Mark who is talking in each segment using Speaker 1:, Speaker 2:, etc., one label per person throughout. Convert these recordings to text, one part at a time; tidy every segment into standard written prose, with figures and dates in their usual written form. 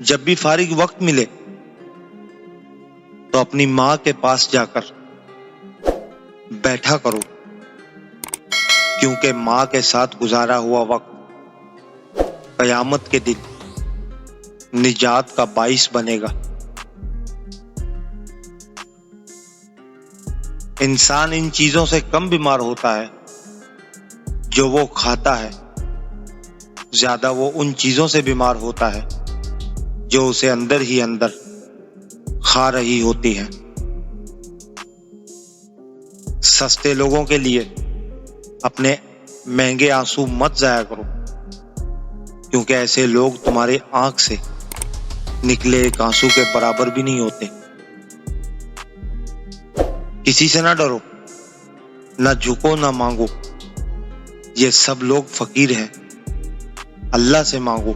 Speaker 1: جب بھی فارغ وقت ملے تو اپنی ماں کے پاس جا کر بیٹھا کرو، کیونکہ ماں کے ساتھ گزارا ہوا وقت قیامت کے دن نجات کا باعث بنے گا۔ انسان ان چیزوں سے کم بیمار ہوتا ہے جو وہ کھاتا ہے، زیادہ وہ ان چیزوں سے بیمار ہوتا ہے جو اسے اندر ہی اندر کھا رہی ہوتی ہے۔ سستے لوگوں کے لیے اپنے مہنگے آنسو مت ضائع کرو، کیونکہ ایسے لوگ تمہارے آنکھ سے نکلے ایک آنسو کے برابر بھی نہیں ہوتے۔ کسی سے نہ ڈرو، نہ جھکو، نہ مانگو، یہ سب لوگ فقیر ہیں۔ اللہ سے مانگو،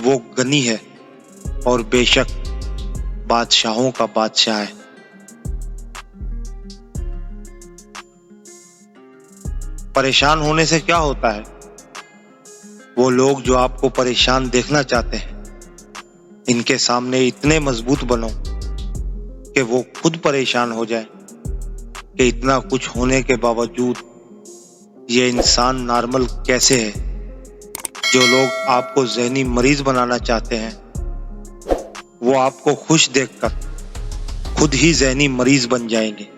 Speaker 1: وہ غنی ہے اور بے شک بادشاہوں کا بادشاہ ہے۔ پریشان ہونے سے کیا ہوتا ہے؟ وہ لوگ جو آپ کو پریشان دیکھنا چاہتے ہیں، ان کے سامنے اتنے مضبوط بنو کہ وہ خود پریشان ہو جائے کہ اتنا کچھ ہونے کے باوجود یہ انسان نارمل کیسے ہے۔ جو لوگ آپ کو ذہنی مریض بنانا چاہتے ہیں، وہ آپ کو خوش دیکھ کر خود ہی ذہنی مریض بن جائیں گے۔